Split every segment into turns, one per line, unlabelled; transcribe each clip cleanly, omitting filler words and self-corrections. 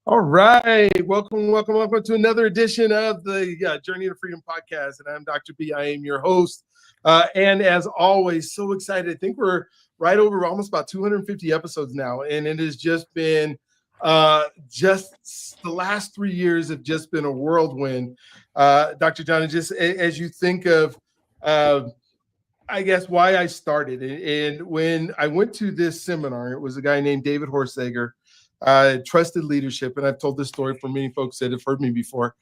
All right. Welcome to another edition of the Journey to Freedom podcast. And I'm Dr. B. I am your host. And as always, so excited. I think we're right over almost about 250 episodes now. And it has just been just the last 3 years have just been a whirlwind. Dr. John, just as you think of, I guess, why I started. And when I went to this seminar, it was a guy named David Horsager, trusted leadership. And I've told this story for many folks that have heard me before,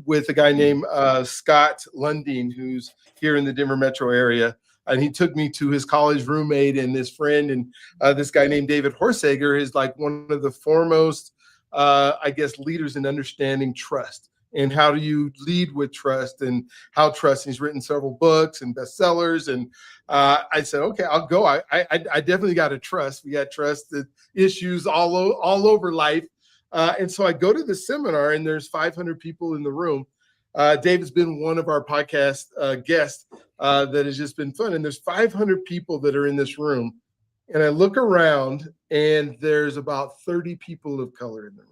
with a guy named Scott Lundeen, who's here in the Denver metro area. And he took me to his college roommate and his friend. And this guy named David Horsager is like one of the foremost, I guess, leaders in understanding trust. And how do you lead with trust and how trust? And he's written several books and bestsellers. And I said, okay, I'll go. I definitely got to trust. We got trust issues all over life. And so I go to the seminar and there's 500 people in the room. David's been one of our podcast guests that has just been fun. And there's 500 people that are in this room. And I look around and there's about 30 people of color in the room,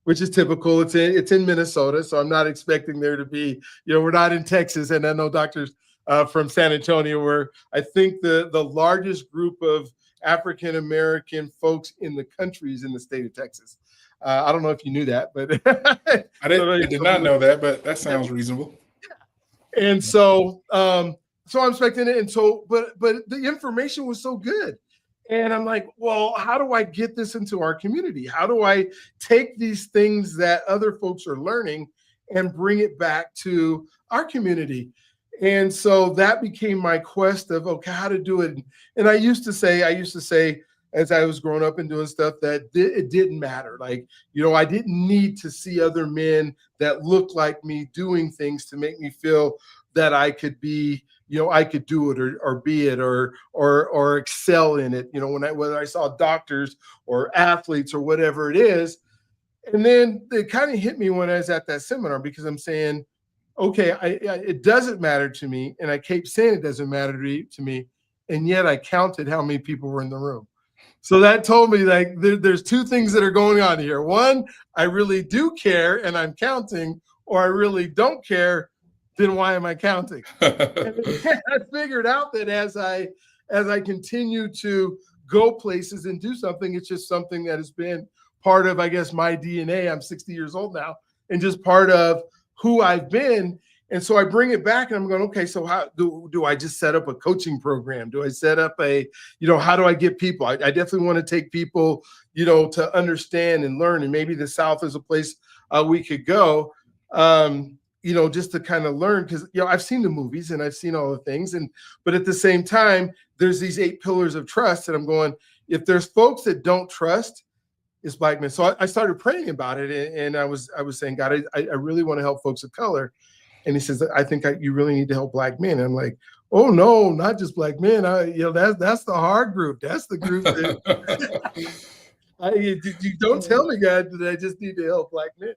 which is typical. It's in Minnesota, so I'm not expecting there to be, we're not in Texas. And I know doctors from San Antonio, where I think the largest group of African-American folks in the country is in the state of Texas. I don't know if you knew that, but
I did not know that, but that sounds reasonable.
And so I'm expecting it. And so, but the information was so good. And I'm like, well, how do I get this into our community? How do I take these things that other folks are learning and bring it back to our community? And so that became my quest of, okay, how to do it. And I used to say, as I was growing up and doing stuff, that it didn't matter. Like, I didn't need to see other men that looked like me doing things to make me feel that I could be, I could do it or be it or excel in it, whether I saw doctors or athletes or whatever it is. And then it kind of hit me when I was at that seminar, because I'm saying, okay, it doesn't matter to me. And I kept saying it doesn't matter to me. And yet I counted how many people were in the room. So that told me, like, there's two things that are going on here. One, I really do care and I'm counting, or I really don't care. Then why am I counting? I figured out that as I continue to go places and do something, it's just something that has been part of, I guess, my DNA. I'm 60 years old now, and just part of who I've been. And so I bring it back and I'm going, okay, so how do I just set up a coaching program? Do I set up how do I get people? I definitely want to take people, to understand and learn. And maybe the South is a place we could go. Just to kind of learn, because, I've seen the movies and I've seen all the things. But at the same time, there's these 8 pillars of trust. And I'm going, if there's folks that don't trust, it's Black men. So I started praying about it. And I was saying, God, I really want to help folks of color. And he says, I think you really need to help Black men. And I'm like, oh no, not just Black men. That's the hard group. That's the group that you don't tell me, God, that I just need to help Black men.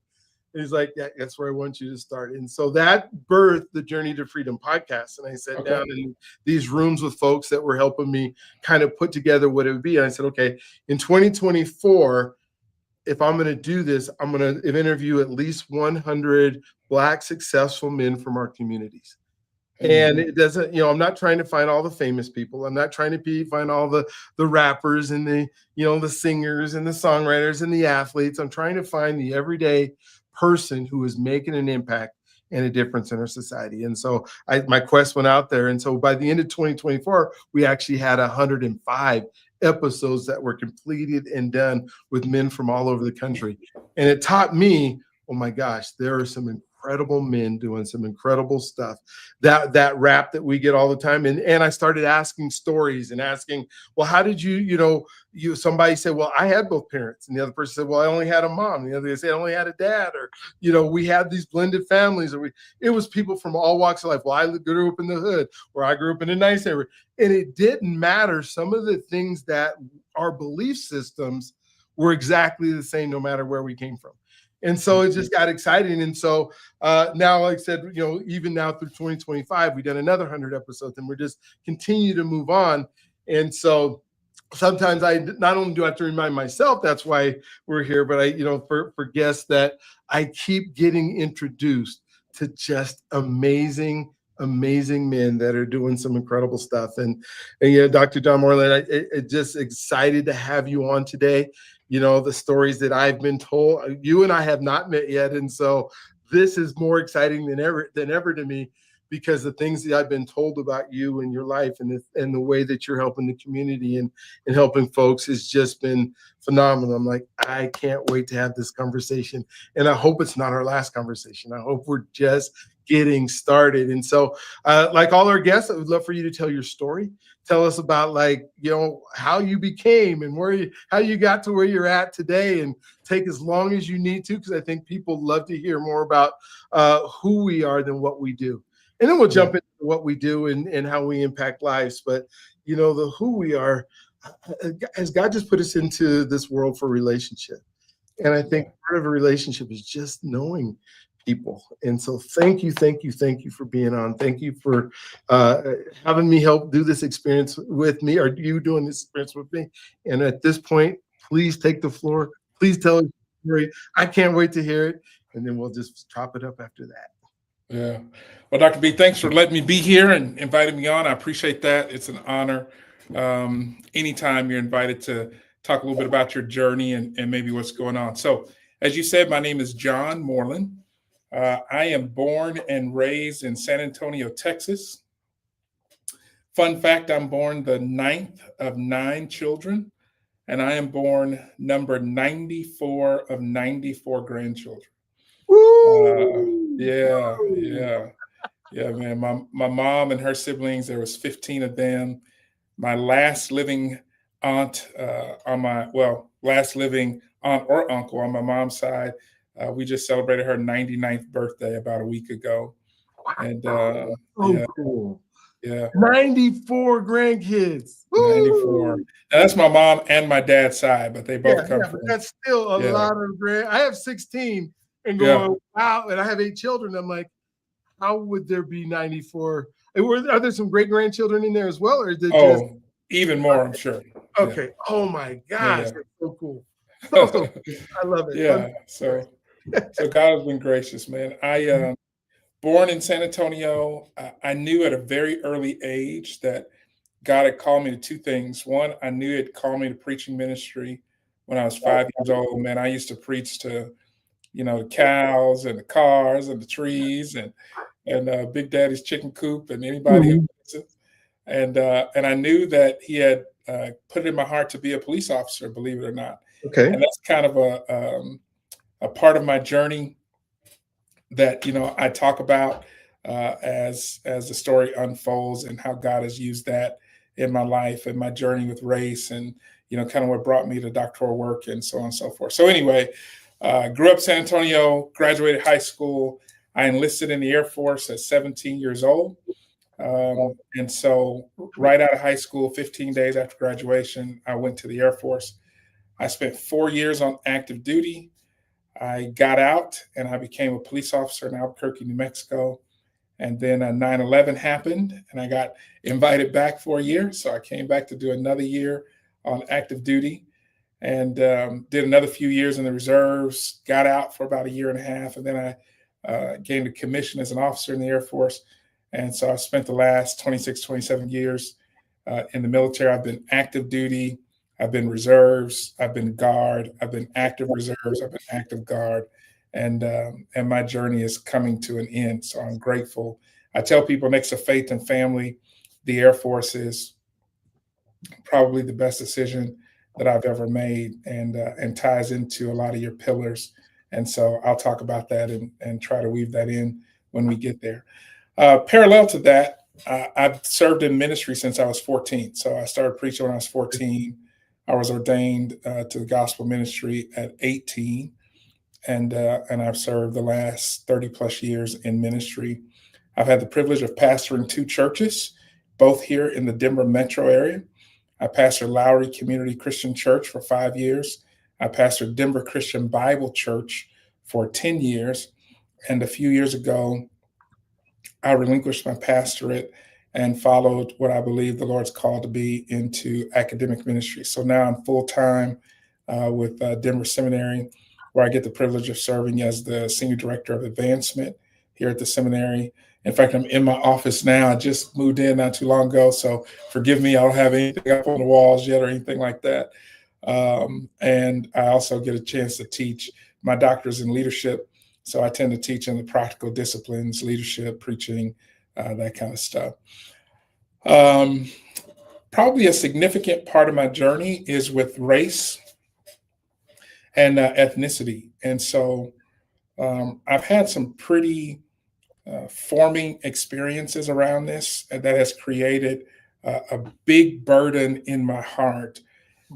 And he's like, yeah, that's where I want you to start. And so that birthed the Journey to Freedom podcast. And I sat down in these rooms with folks that were helping me kind of put together what it would be. And I said, okay, in 2024, if I'm going to do this, I'm going to interview at least 100 Black successful men from our communities. And it doesn't, I'm not trying to find all the famous people. I'm not trying to find all the rappers and the singers and the songwriters and the athletes. I'm trying to find the everyday person who is making an impact and a difference in our society. And so my quest went out there. And so by the end of 2024, we actually had 105 episodes that were completed and done with men from all over the country. And it taught me, oh my gosh, there are some incredible men doing some incredible stuff. That rap that we get all the time. And I started asking stories and asking, well, how did somebody said, well, I had both parents. And the other person said, well, I only had a mom. The other said, I only had a dad. Or, we had these blended families. It was people from all walks of life. Well, I grew up in the hood, or I grew up in a nice area. And it didn't matter. Some of the things that our belief systems were exactly the same, no matter where we came from. And so it just got exciting. And so now, like I said, even now through 2025, we've done another 100 episodes, and we're just continue to move on. And so sometimes I not only do I have to remind myself that's why we're here, but I, for guests that I keep getting introduced to just amazing men that are doing some incredible stuff. And Dr. John Moreland, I just excited to have you on today. The stories that I've been told, you and I have not met yet, and so this is more exciting than ever to me, because the things that I've been told about you and your life and the way that you're helping the community and helping folks has just been phenomenal. I'm like, I can't wait to have this conversation. And I hope it's not our last conversation. I hope we're just getting started. And so, like all our guests, I would love for you to tell your story. Tell us about how you became and how you got to where you're at today, and take as long as you need to, because I think people love to hear more about who we are than what we do. And then we'll jump into what we do and how we impact lives. But, the who we are, as God just put us into this world for relationship. And I think part of a relationship is just knowing people. And so thank you for being on. Thank you for having me help do this experience with me, or you doing this experience with me. And at this point, please take the floor. Please tell us your story. I can't wait to hear it. And then we'll just chop it up after that.
Yeah. Well, Dr. B, thanks for letting me be here and inviting me on. I appreciate that. It's an honor. Anytime you're invited to talk a little bit about your journey and maybe what's going on. So, as you said, my name is John Moreland. I am born and raised in San Antonio, Texas. Fun fact, I'm born the 9th of 9 children, and I am born number 94 of 94 grandchildren. Yeah, man. My mom and her siblings, there was 15 of them. My last living aunt last living aunt or uncle on my mom's side, we just celebrated her 99th birthday about a week ago. And
Cool.
Yeah.
94 grandkids.
94. Now, that's my mom and my dad's side, but they both come from.
That's still a lot of I have 16 and going, wow, and I have 8 children. I'm like, how would there be 94? Are there some great grandchildren in there as well, or is it just
even more? I'm sure.
Okay. Yeah. Oh my gosh, that's so cool. So I love it.
Yeah. So God has been gracious, man. I born in San Antonio. I knew at a very early age that God had called me to 2 things. One, I knew He'd called me to preaching ministry when I was 5 years old. Man, I used to preach to the cows and the cars and the trees and Big Daddy's chicken coop and anybody and I knew that He had put it in my heart to be a police officer, believe it or not.
Okay.
And that's kind of a part of my journey that I talk about as the story unfolds, and how God has used that in my life and my journey with race, and kind of what brought me to doctoral work and so on and so forth. So anyway, grew up San Antonio, graduated high school. I enlisted in the Air Force at 17 years old. And so right out of high school, 15 days after graduation, I went to the Air Force. I spent 4 years on active duty. I got out and I became a police officer in Albuquerque, New Mexico. And then 9/11 happened and I got invited back for a year. So I came back to do another year on active duty, and did another few years in the reserves, got out for about a year and a half. And then I gained a commission as an officer in the Air Force. And so I spent the last 26, 27 years in the military. I've been active duty, I've been reserves, I've been guard, I've been active reserves, I've been active guard. And my journey is coming to an end. So I'm grateful. I tell people, next to faith and family, the Air Force is probably the best decision that I've ever made, and ties into a lot of your pillars. And so I'll talk about that and try to weave that in when we get there. Parallel to that, I've served in ministry since I was 14. So I started preaching when I was 14. I was ordained to the gospel ministry at 18. And I've served the last 30 plus years in ministry. I've had the privilege of pastoring 2 churches, both here in the Denver metro area. I pastored Lowry Community Christian Church for 5 years. I pastored Denver Christian Bible Church for 10 years. And a few years ago, I relinquished my pastorate and followed what I believe the Lord's called to be into academic ministry. So now I'm full time with Denver Seminary, where I get the privilege of serving as the senior director of advancement here at the seminary. In fact, I'm in my office now. I just moved in not too long ago, so forgive me. I don't have anything up on the walls yet or anything like that. And I also get a chance to teach. My doctorate in leadership, so I tend to teach in the practical disciplines, leadership, preaching, that kind of stuff. Probably a significant part of my journey is with race and ethnicity. And so I've had some pretty forming experiences around this, and that has created a big burden in my heart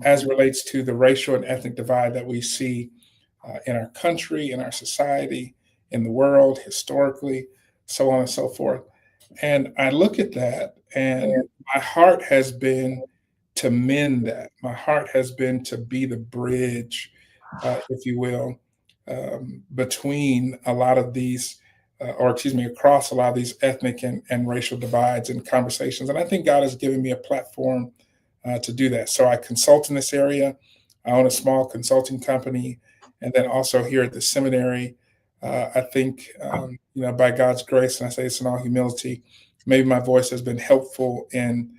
as relates to the racial and ethnic divide that we see in our country, in our society, in the world, historically, so on and so forth. And I look at that, and my heart has been to mend that. My heart has been to be the bridge, if you will, between a lot of these, or excuse me, across a lot of these ethnic and racial divides and conversations. And I think God has given me a platform to do that. So I consult in this area. I own a small consulting company. And then also here at the seminary, I think, by God's grace, and I say this in all humility, maybe my voice has been helpful in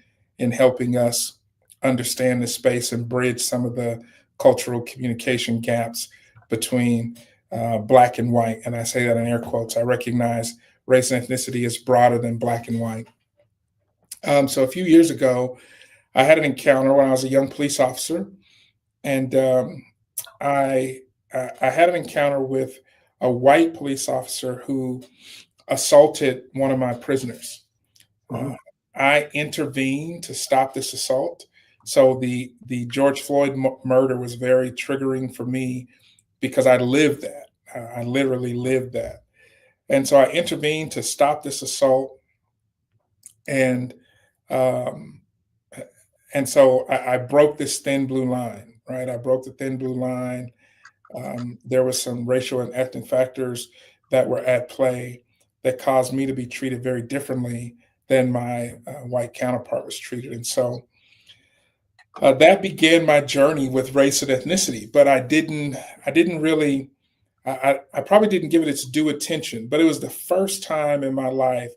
helping us understand this space and bridge some of the cultural communication gaps between Black and white. And I say that in air quotes. I recognize race and ethnicity is broader than Black and white. So a few years ago, I had an encounter when I was a young police officer, and I had an encounter with a white police officer who assaulted one of my prisoners. I intervened to stop this assault. So the George Floyd murder was very triggering for me because I lived that. I literally lived that. And so I intervened to stop this assault. And so I broke this thin blue line, right? I broke the thin blue line. There were some racial and ethnic factors that were at play that caused me to be treated very differently than my white counterpart was treated. And so that began my journey with race and ethnicity. But I probably didn't give it its due attention, but it was the first time in my life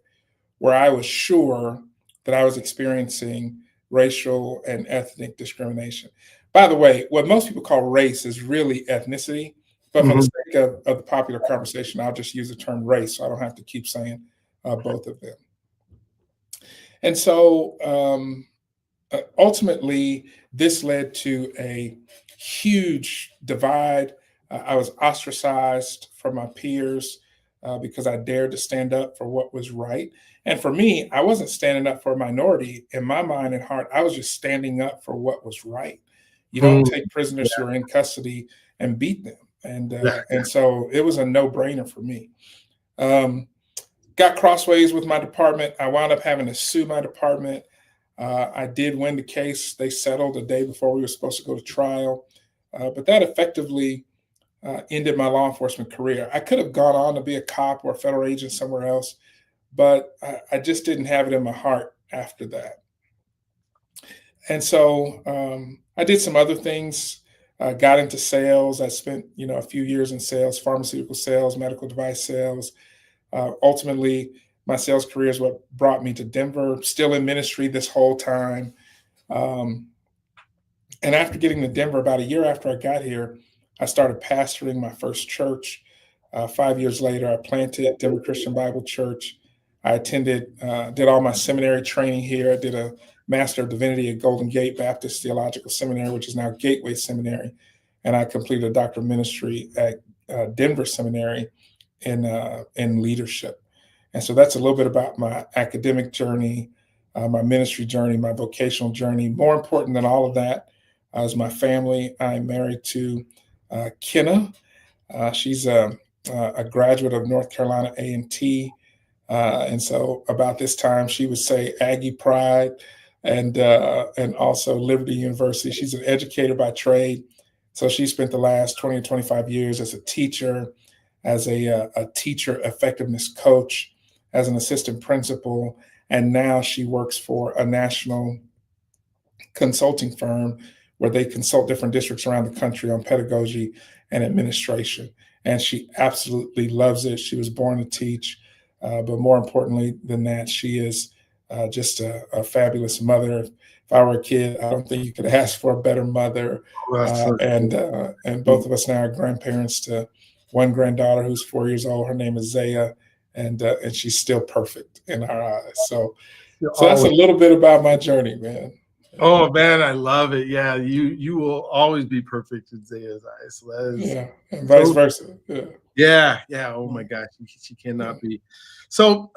where I was sure that I was experiencing racial and ethnic discrimination. By the way, what most people call race is really ethnicity. But for the sake of the popular conversation, I'll just use the term race, so I don't have to keep saying both of them. And so ultimately, this led to a huge divide. I was ostracized from my peers because I dared to stand up for what was right. And for me, I wasn't standing up for a minority. In my mind and heart, I was just standing up for what was right. You don't take prisoners who are in custody and beat them. And so it was a no-brainer for me. Got crossways with my department. I wound up having to sue my department. I did win the case. They settled the day before we were supposed to go to trial. But that effectively ended my law enforcement career. I could have gone on to be a cop or a federal agent somewhere else, but I just didn't have it in my heart after that. And so I did some other things, got into sales. I spent, a few years in sales, pharmaceutical sales, medical device sales. Ultimately, my sales career is what brought me to Denver, still in ministry this whole time. And after getting to Denver, about a year after I got here, I started pastoring my first church. 5 years later, I planted Denver Christian Bible Church. I attended, did all my seminary training here. I did a Master of Divinity at Golden Gate Baptist Theological Seminary, which is now Gateway Seminary. And I completed a doctoral ministry at Denver Seminary in leadership. And so that's a little bit about my academic journey, my ministry journey, my vocational journey. More important than all of that is my family. I'm married to Kenna. She's a graduate of North Carolina A&T. And so about this time, she would say Aggie Pride and also Liberty University. She's an educator by trade. So she spent the last 20 to 25 years as a teacher, as a teacher effectiveness coach, as an assistant principal, And now she works for a national consulting firm where they consult different districts around the country on pedagogy and administration. And she absolutely loves it. She was born to teach, but more importantly than that, she is just a fabulous mother. If I were a kid, I don't think you could ask for a better mother.
Well, that's so
And both of us now are grandparents to one granddaughter who's 4 years old. Her name is Zaya, and she's still perfect in our eyes. So that's a little bit about my journey, man.
Oh man, I love it. Yeah, you will always be perfect in Zaya's eyes. So that is,
yeah, and vice versa.
Yeah. Oh my gosh, she cannot be. So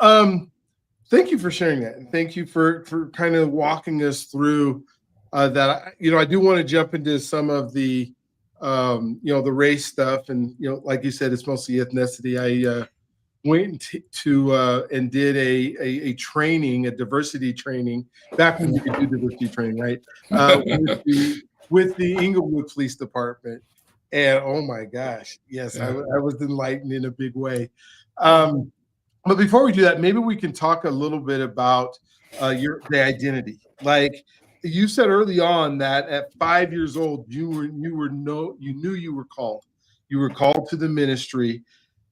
thank you for sharing that, and thank you for kind of walking us through that. I do want to jump into some of the the race stuff, and like you said, it's mostly ethnicity. I went to and did a training, a diversity training, back when you could do diversity training, right? With the Inglewood Police Department, and oh my gosh, yes, I was enlightened in a big way. But before we do that, maybe we can talk a little bit about the identity. Like you said early on that at 5 years old, you knew you were called. You were called to the ministry.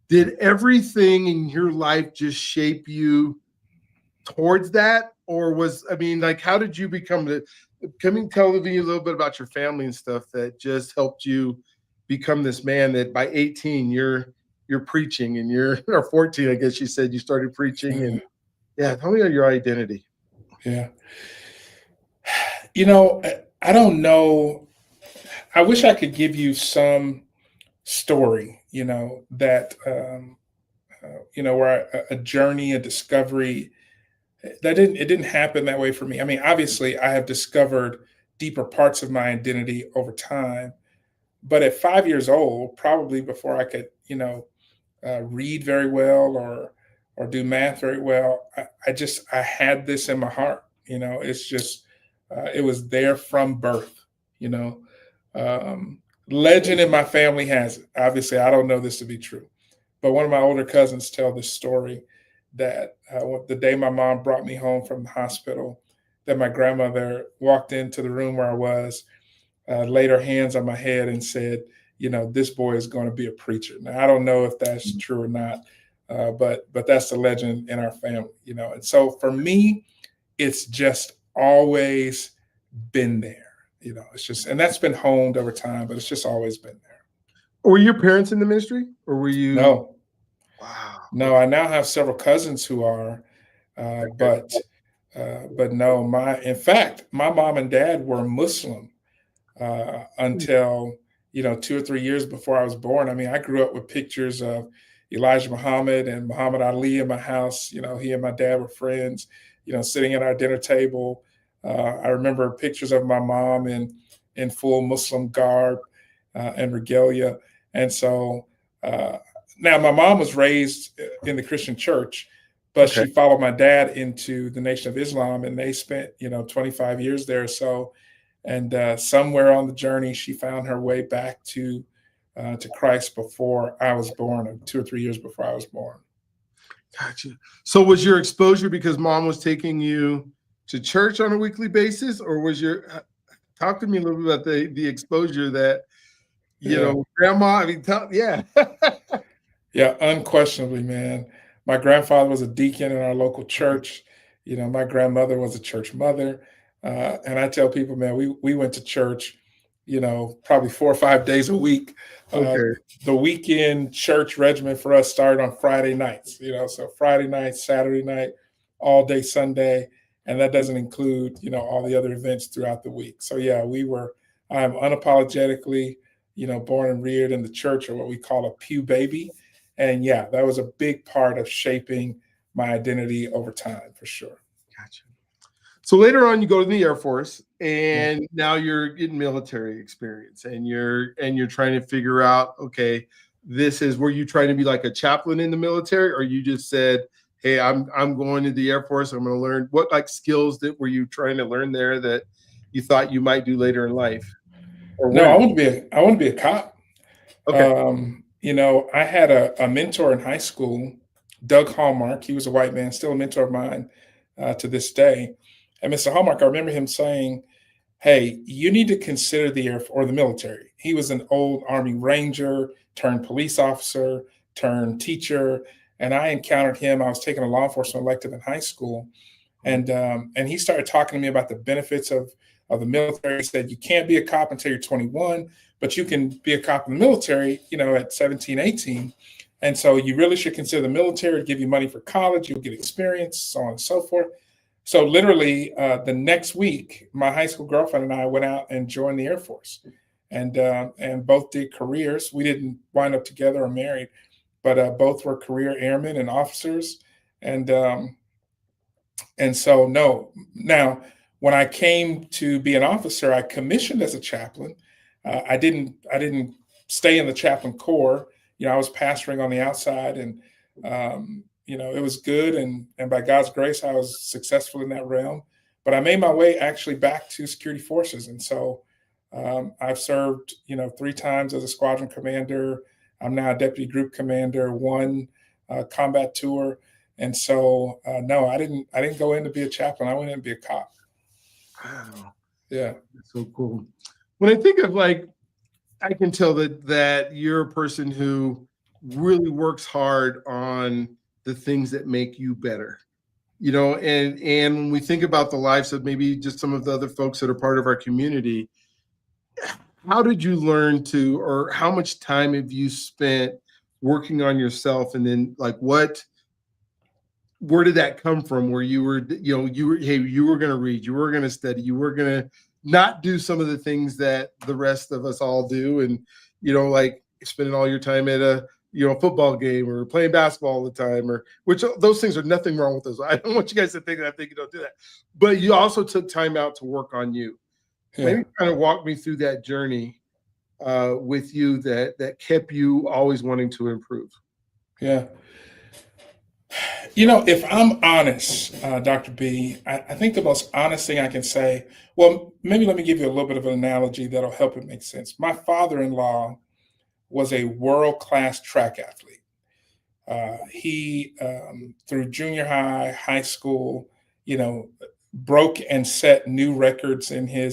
Did everything in your life just shape you towards that? Or how did you become tell me a little bit about your family and stuff that just helped you become this man that by 18 you're preaching, and or 14, I guess you said you started preaching. And tell me about your identity.
Yeah. I don't know. I wish I could give you some story, that, where a journey, a discovery it didn't happen that way for me. I mean, obviously I have discovered deeper parts of my identity over time, but at 5 years old, probably before I could, read very well or do math very well, I had this in my heart. It's just it was there from birth. You know, Legend in my family has it. Obviously, I don't know this to be true, but one of my older cousins tell this story that the day my mom brought me home from the hospital, that my grandmother walked into the room where I was, laid her hands on my head and said, this boy is going to be a preacher. Now, I don't know if that's true or not, but that's the legend in our family, And so for me, it's just always been there. It's just, and that's been honed over time, but it's just always been there.
Were your parents in the ministry, or were you?
No.
Wow.
No, I now have several cousins who are, but no. In fact, my mom and dad were Muslim until 2 or 3 years before I was born. I mean, I grew up with pictures of Elijah Muhammad and Muhammad Ali in my house. He and my dad were friends. Sitting at our dinner table. I remember pictures of my mom in full Muslim garb and regalia. And so now my mom was raised in the Christian church, but she followed my dad into the Nation of Islam, and they spent 25 years there or so. And somewhere on the journey, she found her way back to Christ before I was born, or 2 or 3 years before I was born.
Gotcha. So was your exposure because mom was taking you to church on a weekly basis, or was talk to me a little bit about the exposure that, grandma,
Yeah, unquestionably, man. My grandfather was a deacon in our local church. My grandmother was a church mother. And I tell people, man, we went to church, probably 4 or 5 days a week. The weekend church regimen for us started on Friday nights, so Friday night, Saturday night, all day Sunday. And that doesn't include, all the other events throughout the week. So yeah, I'm unapologetically, born and reared in the church, or what we call a pew baby. And yeah, that was a big part of shaping my identity over time, for sure.
Gotcha. So later on, you go to the Air Force, and now you're getting military experience, and you're trying to figure out, okay, were you trying to be like a chaplain in the military, or you just said, hey, I'm going to the Air Force, I'm going to learn what skills were you trying to learn there that you thought you might do later in life?
No, I want to be a cop.
Okay.
I had a mentor in high school, Doug Hallmark. He was a white man, still a mentor of mine, to this day. And Mr. Hallmark, I remember him saying, hey, you need to consider the the military. He was an old Army Ranger turned police officer turned teacher. And I encountered him. I was taking a law enforcement elective in high school. And he started talking to me about the benefits of the military. He said, you can't be a cop until you're 21, but you can be a cop in the military, at 17, 18. And so you really should consider the military, give you money for college, you'll get experience, so on and so forth. So literally the next week, my high school girlfriend and I went out and joined the Air Force, and both did careers. We didn't wind up together or married, but both were career airmen and officers. And so no. Now, when I came to be an officer, I commissioned as a chaplain. I didn't stay in the chaplain corps. I was pastoring on the outside, and it was good. And by God's grace, I was successful in that realm. But I made my way actually back to security forces. And so I've served, 3 times as a squadron commander. I'm now a deputy group commander, 1 combat tour. And so, no, I didn't go in to be a chaplain. I went in to be a cop.
Wow.
Yeah.
That's so cool. When I think of I can tell that you're a person who really works hard on the things that make you better, and when we think about the lives of maybe just some of the other folks that are part of our community, how did you learn to, or how much time have you spent working on yourself? And then where did that come from? Where you were going to read, you were going to study, you were going to not do some of the things that the rest of us all do. And, spending all your time at a football game or playing basketball all the time, which those things are nothing wrong with those. I don't want you guys to think that I think you don't do that, but you also took time out to work on you. Yeah. Maybe kind of walk me through that journey with you that kept you always wanting to improve.
Yeah. If I'm honest, Dr. B, I think the most honest thing I can say, well, maybe let me give you a little bit of an analogy that'll help it make sense. My father-in-law was a world-class track athlete. He, through junior high, high school, broke and set new records in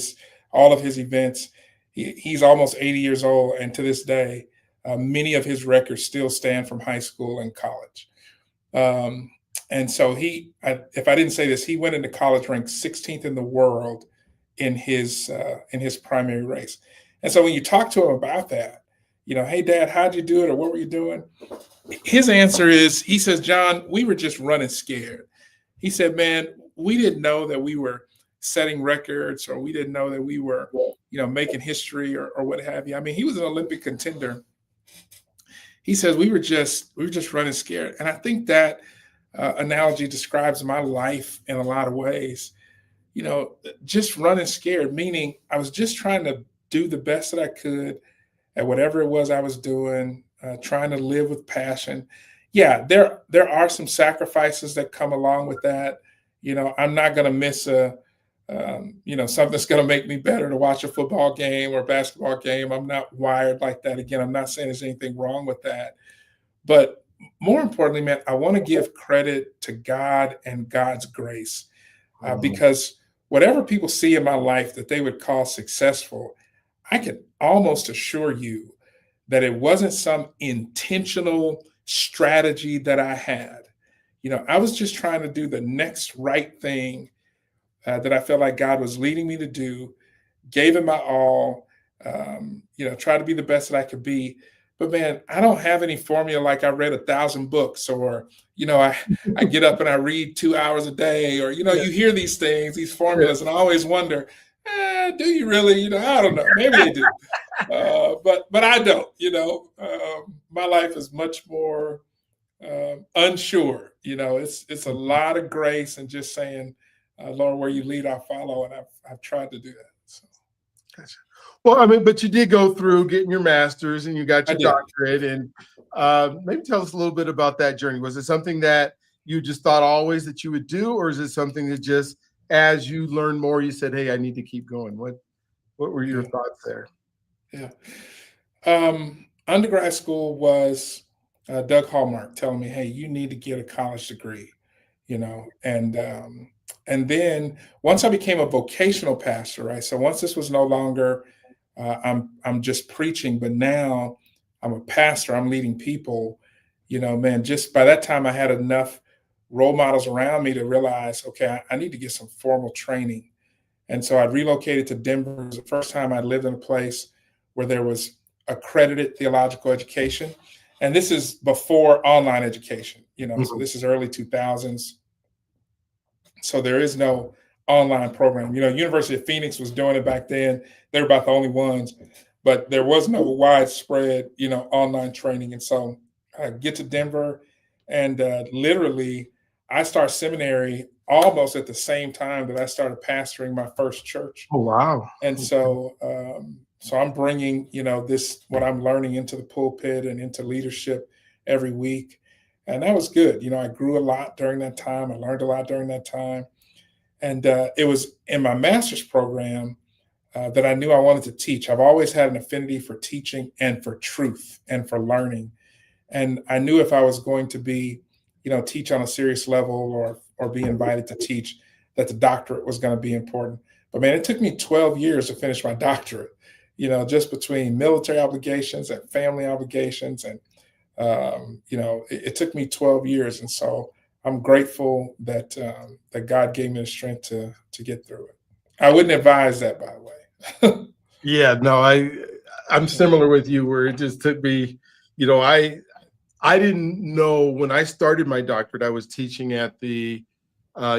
all of his events. He's almost 80 years old, and to this day, many of his records still stand from high school and college. And so if I didn't say this, he went into college ranked 16th in the world in his primary race. And so when you talk to him about that, hey, Dad, how'd you do it? Or what were you doing? His answer is, he says, John, we were just running scared. He said, man, we didn't know that we were setting records, or we didn't know that we were, making history or what have you. I mean, he was an Olympic contender. He says, we were just running scared. And I think that analogy describes my life in a lot of ways. Just running scared, meaning I was just trying to do the best that I could at whatever it was I was doing, trying to live with passion. Yeah, there are some sacrifices that come along with that. I'm not going to miss something that's going to make me better to watch a football game or a basketball game. I'm not wired like that. Again, I'm not saying there's anything wrong with that. But more importantly, man, I want to give credit to God and God's grace, because whatever people see in my life that they would call successful, I can almost assure you that it wasn't some intentional strategy that I had. I was just trying to do the next right thing that I felt like God was leading me to do, gave it my all, try to be the best that I could be. But man, I don't have any formula like I read 1,000 books, or, I get up and I read 2 hours a day, or, you hear these things, these formulas, and I always wonder, do you really? I don't know. Maybe they do. But I don't, my life is much more unsure. It's a lot of grace and just saying, Lord, where you lead, I'll follow. And I've tried to do that. So.
Gotcha. Well, I mean, but you did go through getting your master's and you got your doctorate, and maybe tell us a little bit about that journey. Was it something that you just thought always that you would do, or is it something that just as you learned more, you said, hey, I need to keep going? What were your thoughts there?
Yeah. Undergrad school was Doug Hallmark telling me, hey, you need to get a college degree. and then once I became a vocational pastor, right? So once this was no longer I'm just preaching, but now I'm a pastor. I'm leading people. Man, just by that time I had enough role models around me to realize, okay, I need to get some formal training. And so I relocated to Denver. It was the first time I lived in a place where there was accredited theological education. And this is before online education, so this is early 2000s. So there is no online program. University of Phoenix was doing it back then. They were about the only ones, but there was no widespread, online training. And so I get to Denver, and literally I start seminary almost at the same time that I started pastoring my first church.
Oh, wow.
And so I'm bringing, this, what I'm learning, into the pulpit and into leadership every week. And that was good. I grew a lot during that time. I learned a lot during that time. And it was in my master's program that I knew I wanted to teach. I've always had an affinity for teaching and for truth and for learning. And I knew if I was going to be, teach on a serious level or be invited to teach, that the doctorate was going to be important. But man, it took me 12 years to finish my doctorate, just between military obligations and family obligations. And, it took me 12 years. And so I'm grateful that that God gave me the strength to get through it. I wouldn't advise that, by the way.
Yeah, no, I'm similar with you, where it just took me, I didn't know when I started my doctorate, I was teaching at the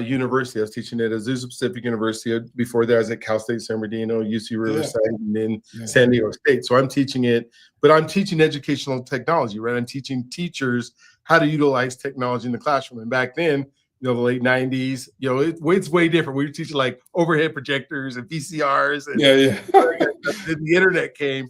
university. I was teaching at Azusa Pacific University. Before that, I was at Cal State San Bernardino, UC Riverside, and then San Diego State. So I'm teaching it, but I'm teaching educational technology, right? I'm teaching teachers how to utilize technology in the classroom. And back then, the late 90s, it's way different. We were teaching like overhead projectors and VCRs, and then the internet came.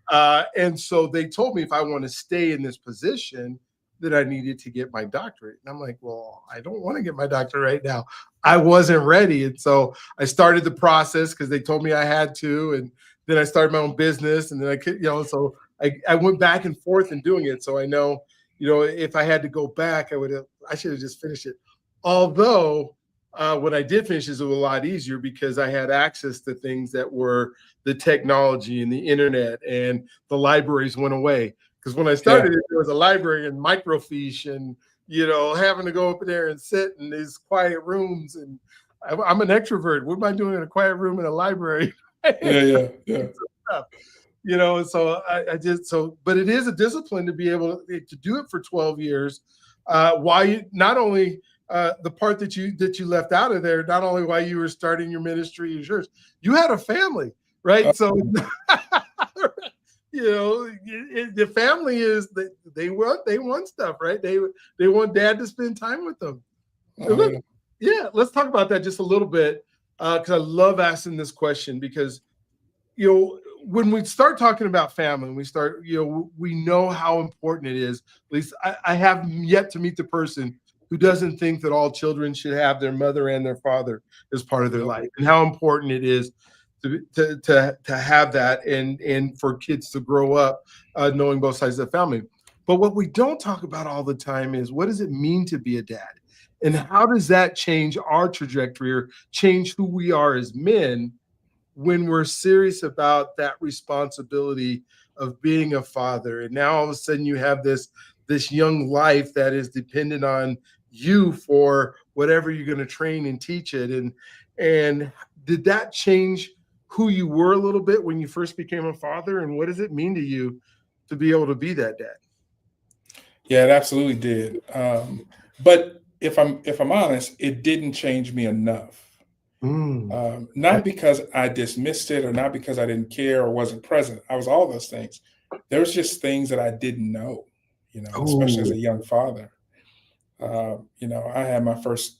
And so they told me if I want to stay in this position, that I needed to get my doctorate. And I'm like, well, I don't want to get my doctorate right now. I wasn't ready. And so I started the process because they told me I had to. And then I started my own business. And then I could, so I went back and forth in doing it. So I know, if I had to go back, I should have just finished it. Although when I did finish, it was a lot easier because I had access to things that were the technology and the internet, and the libraries went away. Because when I started, there was a library in microfiche, and having to go up there and sit in these quiet rooms. And I'm an extrovert. What am I doing in a quiet room in a library?
Yeah.
So but it is a discipline to be able to do it for 12 years. While you not only the part that you left out of there, not only while you were starting your ministry and yours, you had a family, right? So. The family is they want stuff, right? They want dad to spend time with them. Let's talk about that just a little bit, because I love asking this question, because when we start talking about family, we know how important it is. At least I have yet to meet the person who doesn't think that all children should have their mother and their father as part of their life, and how important it is to have that, and for kids to grow up knowing both sides of the family. But what we don't talk about all the time is, what does it mean to be a dad, and how does that change our trajectory or change who we are as men when we're serious about that responsibility of being a father. And now all of a sudden you have this young life that is dependent on you for whatever you're going to train and teach it. And did that change who you were a little bit when you first became a father, and what does it mean to you to be able to be that dad?
Yeah, it absolutely did. But if I'm honest, it didn't change me enough. Not because I dismissed it, or not because I didn't care or wasn't present. I was all those things. There was just things that I didn't know, especially as a young father. I had my first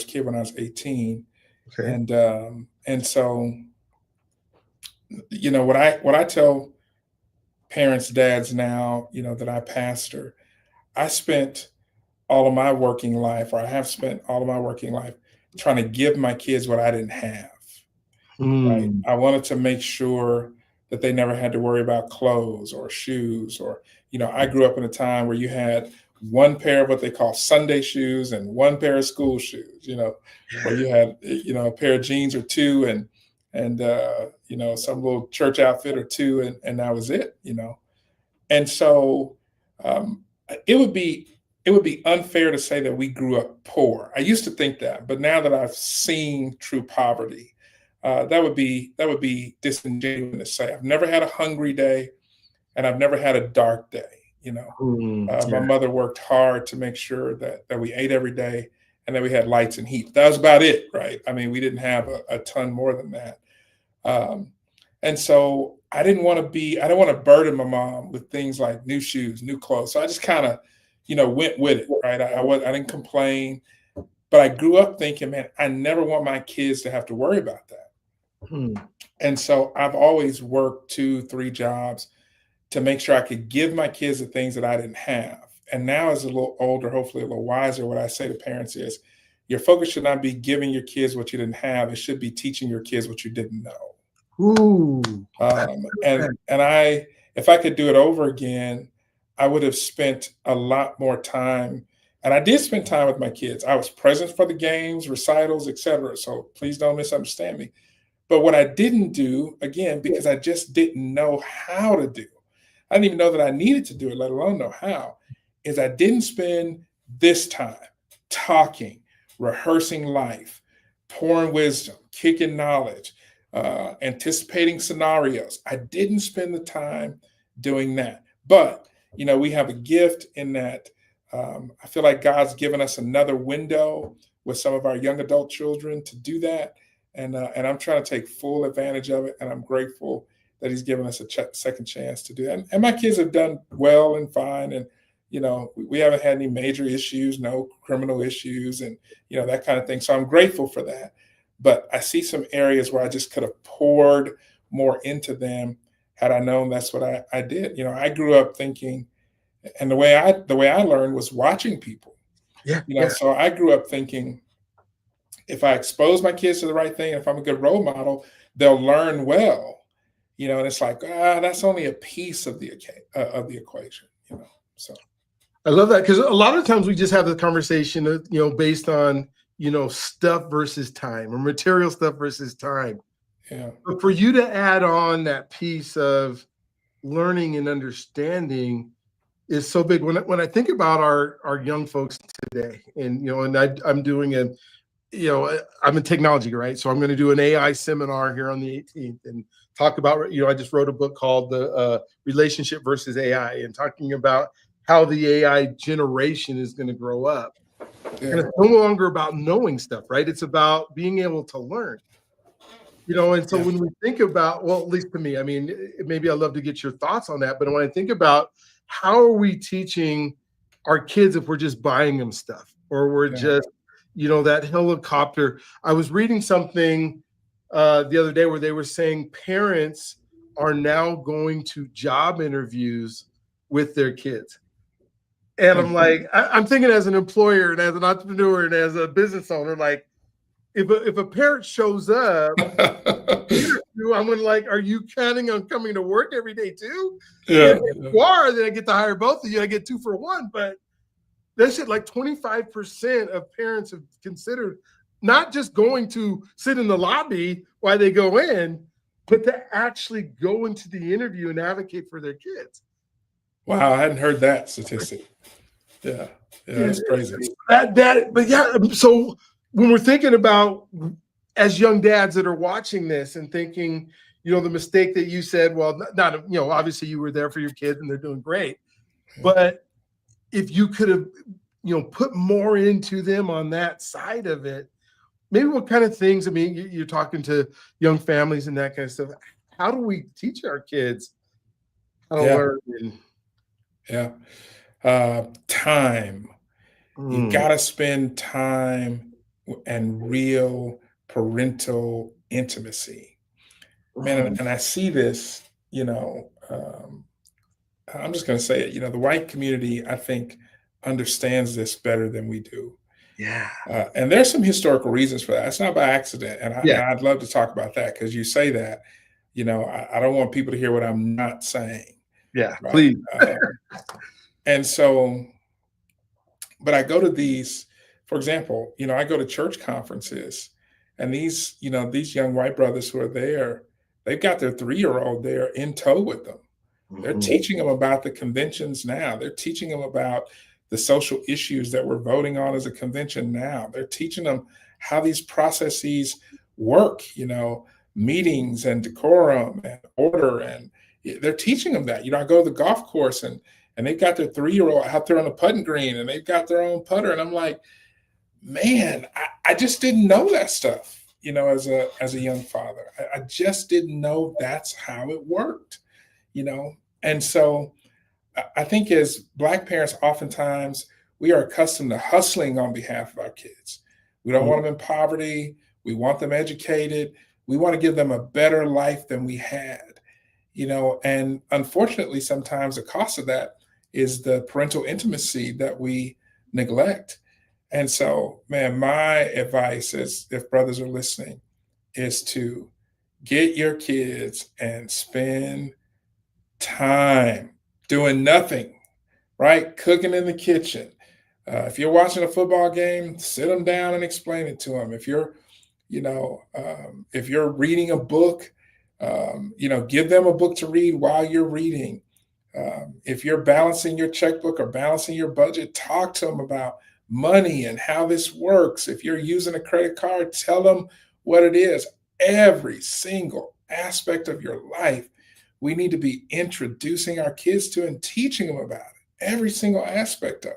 kid when I was 18. Okay. And so, what I tell parents, dads now, that I pastor, I spent all of my working life, or I have spent all of my working life, trying to give my kids what I didn't have. Right? I wanted to make sure that they never had to worry about clothes or shoes, or, I grew up in a time where you had one pair of what they call Sunday shoes and one pair of school shoes, where you had, a pair of jeans or two and some little church outfit or two, and that was it. And so um, it would be unfair to say that we grew up poor. I used to think that, but now that I've seen true poverty, that would be disingenuous to say. I've never had a hungry day, and I've never had a dark day. My mother worked hard to make sure that we ate every day and that we had lights and heat. That was about it, right? I mean, we didn't have a ton more than that. And so I didn't want to burden my mom with things like new shoes, new clothes. So I just kind of, went with it, right? I didn't complain, but I grew up thinking, man, I never want my kids to have to worry about that. And so I've always worked 2-3 jobs to make sure I could give my kids the things that I didn't have. And now, as a little older, hopefully a little wiser, what I say to parents is, your focus should not be giving your kids what you didn't have. It should be teaching your kids what you didn't know.
Ooh.
And if I could do it over again, I would have spent a lot more time. And I did spend time with my kids. I was present for the games, recitals, etc. So please don't misunderstand me. But what I didn't do, again, because I just didn't know how to do, I didn't even know that I needed to do it, let alone know how, is I didn't spend this time talking, rehearsing life, pouring wisdom, kicking knowledge, anticipating scenarios. I didn't spend the time doing that. But, we have a gift in that I feel like God's given us another window with some of our young adult children to do that. And I'm trying to take full advantage of it. And I'm grateful that he's given us a second chance to do that. And my kids have done well and fine. And, we haven't had any major issues, no criminal issues and, that kind of thing. So I'm grateful for that. But I see some areas where I just could have poured more into them had I known that's what I did. I grew up thinking, and the way I learned was watching people. So I grew up thinking, if I expose my kids to the right thing, if I'm a good role model, they'll learn well. And it's like, that's only a piece of the equation. So
I love that, because a lot of times we just have the conversation, based on, stuff versus time, or material stuff versus time.
Yeah.
But for you to add on that piece of learning and understanding is so big. When I think about our young folks today, and I'm doing I'm in technology, right? So I'm going to do an AI seminar here on the 18th and talk about, I just wrote a book called The Relationship versus AI, and talking about how the AI generation is going to grow up.
Yeah.
And it's no longer about knowing stuff, right? It's about being able to learn. And so when we think about, well, at least to me, I mean, maybe I'd love to get your thoughts on that. But when I think about how are we teaching our kids if we're just buying them stuff, or we're just, that helicopter. I was reading something the other day where they were saying parents are now going to job interviews with their kids. And I'm like, I'm thinking as an employer and as an entrepreneur and as a business owner, like, if a parent shows up, I'm gonna like, are you counting on coming to work every day too?
Yeah.
If you are, then I get to hire both of you. I get 2 for 1. But that shit, like 25% of parents have considered not just going to sit in the lobby while they go in, but to actually go into the interview and advocate for their kids.
Wow, I hadn't heard that statistic. Yeah, that's crazy.
But yeah, so when we're thinking about, as young dads that are watching this and thinking, the mistake that you said, well, not obviously you were there for your kids and they're doing great, but if you could have, put more into them on that side of it, maybe what kind of things, I mean, you're talking to young families and that kind of stuff. How do we teach our kids how to learn?
Time. You got to spend time and real parental intimacy. Man, and I see this, I'm just going to say it, the white community, I think, understands this better than we do.
Yeah.
And there's some historical reasons for that. It's not by accident. And I'd love to talk about that, because you say that, I don't want people to hear what I'm not saying.
Yeah,
right?
please.
And so But I go to these, for example, I go to church conferences, and these young white brothers who are there, they've got their 3-year-old there in tow with them. They're teaching them about the conventions now. They're teaching them about the social issues that we're voting on as a convention now. They're teaching them how these processes work, meetings and decorum and order. And they're teaching them that. I go to the golf course, and they've got their 3-year-old out there on the putting green, and they've got their own putter. And I'm like, man, I just didn't know that stuff, as a young father. I just didn't know that's how it worked, And so I think as Black parents, oftentimes we are accustomed to hustling on behalf of our kids. We don't want them in poverty. We want them educated. We want to give them a better life than we had, and unfortunately, sometimes the cost of that is the parental intimacy that we neglect. And so, man, my advice is, if brothers are listening, is to get your kids and spend time doing nothing, right? Cooking in the kitchen. If you're watching a football game, sit them down and explain it to them. If you're reading a book, give them a book to read while you're reading. If you're balancing your checkbook or balancing your budget, talk to them about money and how this works. If you're using a credit card, tell them what it is. Every single aspect of your life, we need to be introducing our kids to and teaching them about it. Every single aspect of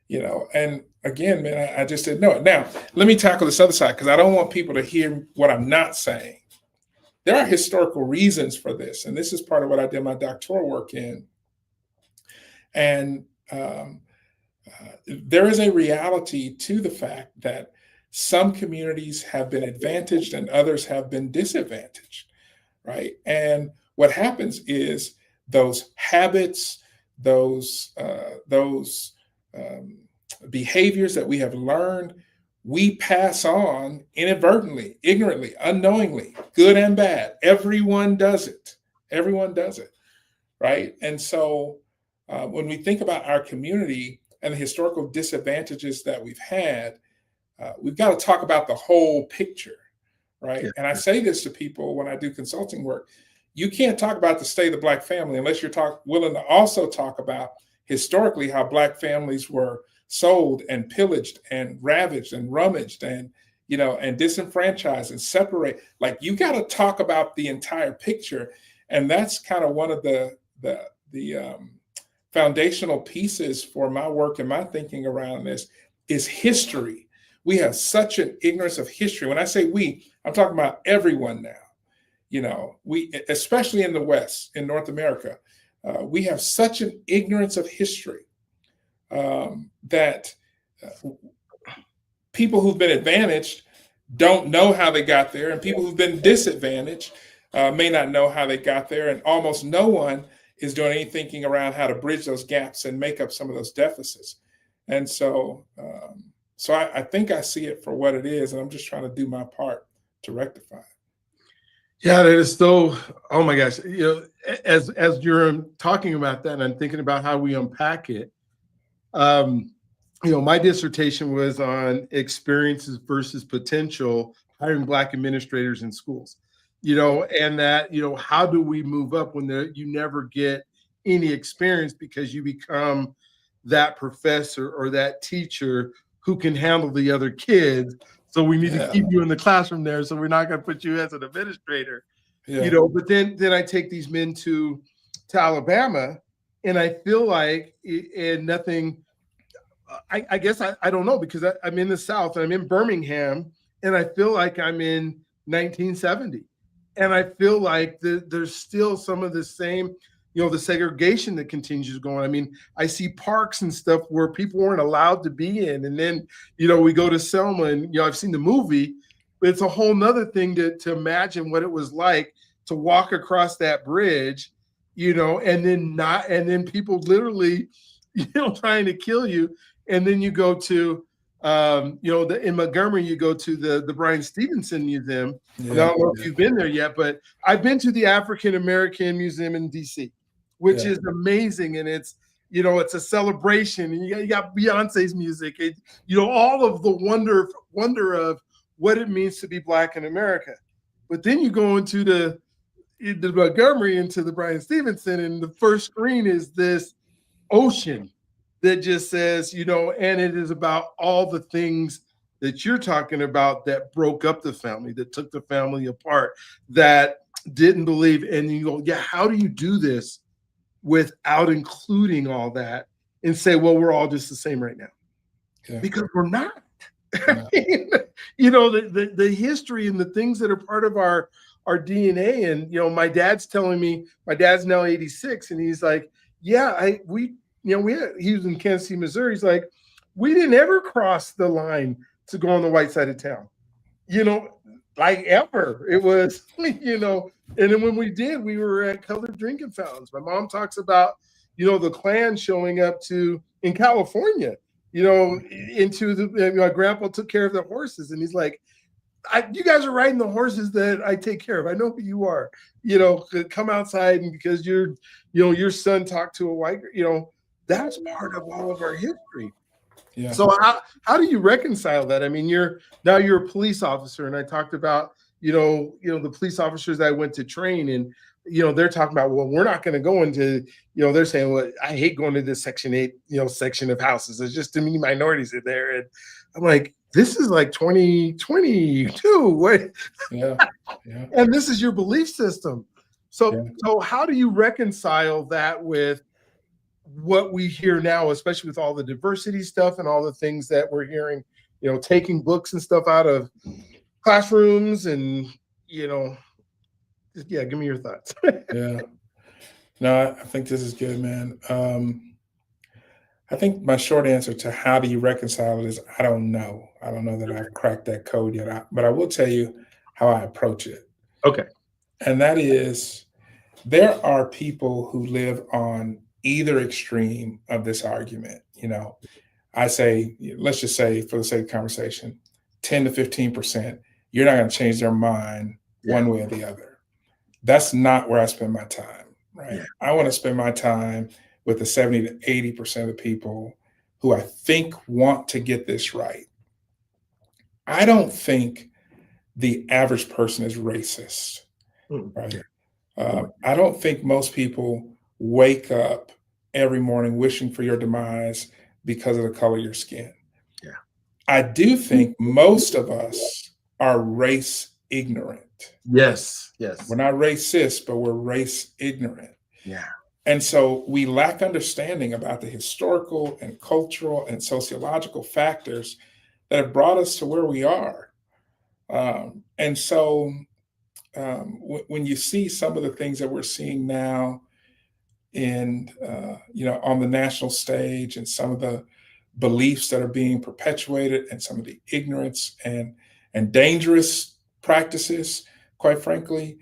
it, And again, man, I just didn't know it. Now, let me tackle this other side, because I don't want people to hear what I'm not saying. There are historical reasons for this, and this is part of what I did my doctoral work in. And there is a reality to the fact that some communities have been advantaged and others have been disadvantaged, right? And what happens is those habits, those behaviors that we have learned, we pass on inadvertently, ignorantly, unknowingly, good and bad. Everyone does it. Everyone does it, right? And so when we think about our community and the historical disadvantages that we've had, we've got to talk about the whole picture, right? Yeah. And I say this to people when I do consulting work. You can't talk about the state of the Black family unless you're willing to also talk about historically how Black families were sold and pillaged and ravaged and rummaged and disenfranchised and separate. Like, you got to talk about the entire picture, and that's kind of one of the foundational pieces for my work and my thinking around this is history. We have such an ignorance of history. When I say we, I'm talking about everyone now. We, especially in the West, in North America, we have such an ignorance of history that people who've been advantaged don't know how they got there, and people who've been disadvantaged may not know how they got there, and almost no one is doing any thinking around how to bridge those gaps and make up some of those deficits. And so, I think I see it for what it is, and I'm just trying to do my part to rectify it.
Yeah, that is so, oh my gosh. As you're talking about that, and I'm thinking about how we unpack it, my dissertation was on experiences versus potential hiring Black administrators in schools, and that, how do we move up when you never get any experience because you become that professor or that teacher who can handle the other kids. So we need to keep you in the classroom there. So we're not going to put you as an administrator, but then I take these men to Alabama, and I feel like, and nothing, I guess I don't know, because I'm in the South and I'm in Birmingham, and I feel like I'm in 1970. And I feel like there's still some of the same, the segregation that continues going. I mean, I see parks and stuff where people weren't allowed to be in. And then, we go to Selma, and, I've seen the movie, but it's a whole nother thing to imagine what it was like to walk across that bridge, and then people literally, trying to kill you. And then you go to, in Montgomery, you go to the Bryan Stevenson Museum. Yeah. I don't know if you've been there yet, but I've been to the African American Museum in DC, which is amazing. And it's it's a celebration, and you got Beyonce's music, and all of the wonder of what it means to be Black in America. But then you go into the Montgomery, into the Bryan Stevenson, and the first screen is this ocean that just says, and it is about all the things that you're talking about that broke up the family, that took the family apart, that didn't believe. And you go, yeah, how do you do this without including all that and say, well, we're all just the same right now? Yeah. Because we're not. Yeah. The history and the things that are part of our DNA. And, my dad's telling me, my dad's now 86, and he's like, yeah, he was in Kansas City, Missouri. He's like, we didn't ever cross the line to go on the white side of town, like ever. It was, and then when we did, we were at colored drinking fountains. My mom talks about, the Klan showing up in California, my grandpa took care of the horses, and he's like, you guys are riding the horses that I take care of. I know who you are, come outside, and because your son talked to a white, that's part of all of our history. Yeah. So how do you reconcile that? I mean, you're a police officer, and I talked about, the police officers that I went to train, and, they're talking about, well, we're not going to go into, they're saying, well, I hate going to this Section 8, section of houses. It's just too many minorities in there. And I'm like, this is like 2022. What? Yeah. Yeah. And this is your belief system. So how do you reconcile that with what we hear now, especially with all the diversity stuff and all the things that we're hearing, taking books and stuff out of classrooms, and, give me your thoughts.
Yeah. No, I think this is good, man. I think my short answer to how do you reconcile it is, I don't know. I don't know that I've cracked that code yet, but I will tell you how I approach it.
Okay.
And that is, there are people who live on either extreme of this argument. I say, let's just say, for the sake of conversation, 10 to 15%, you're not going to change their mind one way or the other. That's not where I spend my time, right? Yeah. I want to spend my time with the 70 to 80% of people who I think want to get this right. I don't think the average person is racist, right? I don't think most people wake up every morning wishing for your demise because of the color of your skin. Yeah. I do think most of us are race ignorant.
Yes.
We're not racist, but we're race ignorant.
Yeah.
And so we lack understanding about the historical and cultural and sociological factors that have brought us to where we are. And so when you see some of the things that we're seeing now in, on the national stage, and some of the beliefs that are being perpetuated, and some of the ignorance and dangerous practices, quite frankly,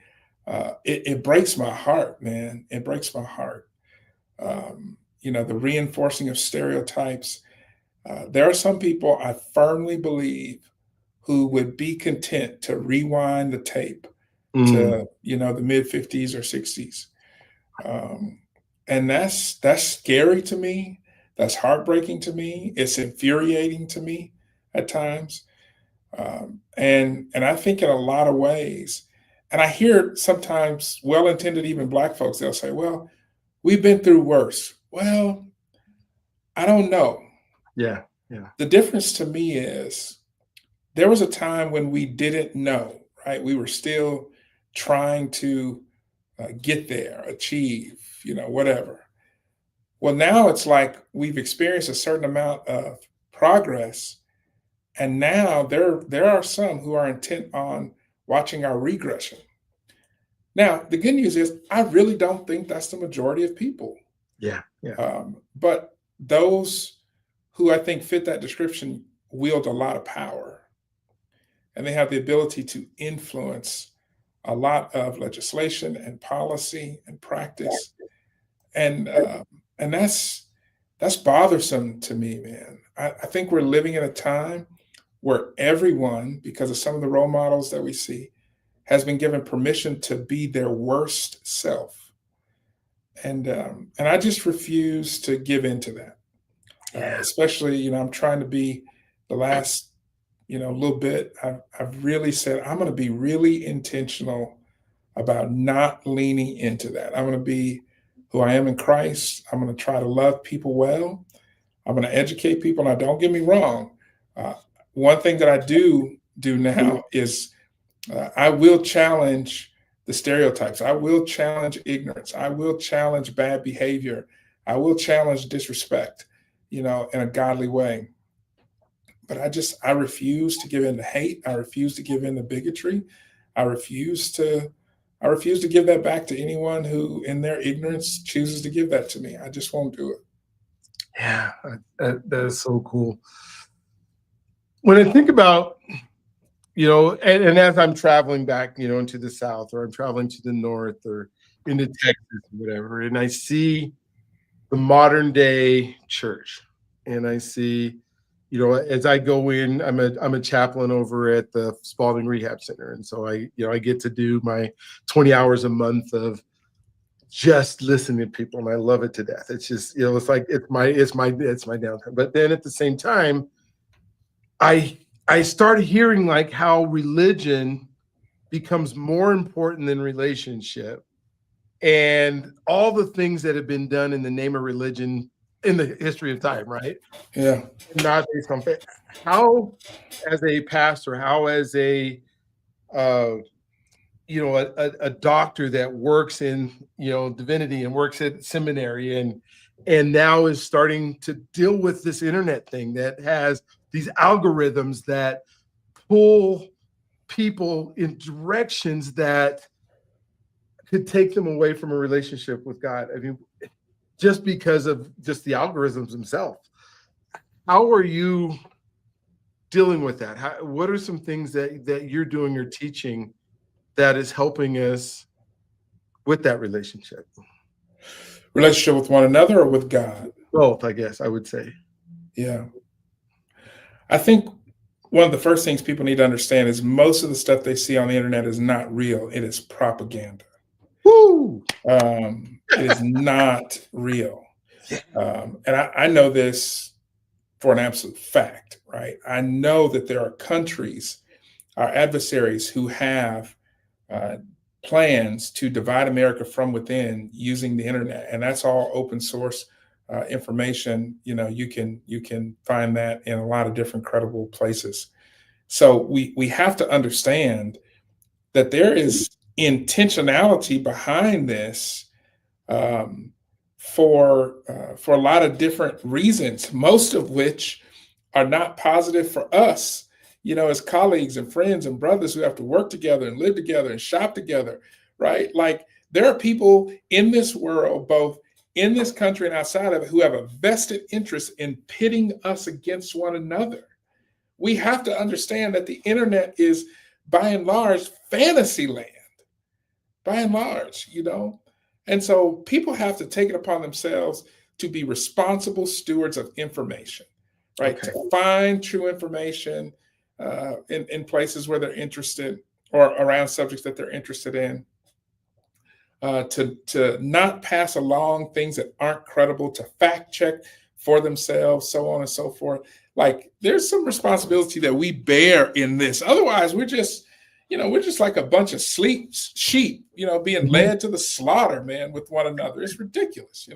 it breaks my heart, man. It breaks my heart. The reinforcing of stereotypes. There are some people, I firmly believe, who would be content to rewind the tape to, the mid 50s or 60s. And that's scary to me. That's heartbreaking to me. It's infuriating to me at times. And I think in a lot of ways, and I hear sometimes well-intended, even Black folks, they'll say, well, we've been through worse. Well, I don't know.
Yeah.
The difference to me is there was a time when we didn't know, right? We were still trying to get there, achieve, whatever. Well, now it's like we've experienced a certain amount of progress. And now there are some who are intent on watching our regression. Now, the good news is I really don't think that's the majority of people.
Yeah.
But those who I think fit that description wield a lot of power, and they have the ability to influence a lot of legislation and policy and practice. And that's bothersome to me, man. I think we're living in a time where everyone, because of some of the role models that we see, has been given permission to be their worst self. and I just refuse to give into that.
Yeah.
Especially, I'm trying to be the last, little bit. I've really said I'm going to be really intentional about not leaning into that. I'm going to be who I am in Christ. I'm going to try to love people well. I'm going to educate people. Now, don't get me wrong. Uh, One thing that I do now is I will challenge the stereotypes. I will challenge ignorance. I will challenge bad behavior. I will challenge disrespect, in a godly way. But I refuse to give in to hate. I refuse to give in to bigotry. I refuse to I refuse to give that back to anyone who, in their ignorance, chooses to give that to me. I just won't do it.
Yeah, that is so cool. When I think about, and as I'm traveling back, into the South, or I'm traveling to the North, or into Texas, or whatever, and I see the modern day church, and I see, as I go in, I'm a chaplain over at the Spalding Rehab Center, and so I get to do my 20 hours a month of just listening to people, and I love it to death. It's just, it's like it's my downtime. But then at the same time, I started hearing like how religion becomes more important than relationship, and all the things that have been done in the name of religion in the history of time, right?
Yeah.
Not based on faith. How, as a pastor, how as uh, a doctor that works in divinity and works at seminary, and now is starting to deal with this internet thing that has these algorithms that pull people in directions that could take them away from a relationship with God. I mean, just because of just the algorithms themselves. How are you dealing with that? What are some things that you're doing or teaching that is helping us with that relationship?
Relationship with one another or with God?
Both, I guess I would say.
Yeah. I think one of the first things people need to understand is most of the stuff they see on the internet is not real. It is propaganda.
Woo!
It is not real. And I know this for an absolute fact, right? I know that there are countries, our adversaries, who have uh, plans to divide America from within using the internet, and that's all open source information. You can find that in a lot of different credible places. So we have to understand that there is intentionality behind this, um, for a lot of different reasons, most of which are not positive for us, as colleagues and friends and brothers who have to work together and live together and shop together, right? Like, there are people in this world, both in this country and outside of it, who have a vested interest in pitting us against one another. We have to understand that the internet is, by and large, fantasy land, by and large. And so people have to take it upon themselves to be responsible stewards of information, right?
Okay.
To find true information in places where they're interested, or around subjects that they're interested in. To not pass along things that aren't credible, to fact check for themselves, so on and so forth. Like, there's some responsibility that we bear in this. Otherwise, we're just like a bunch of sheep, being led to the slaughter, man, with one another. It's ridiculous.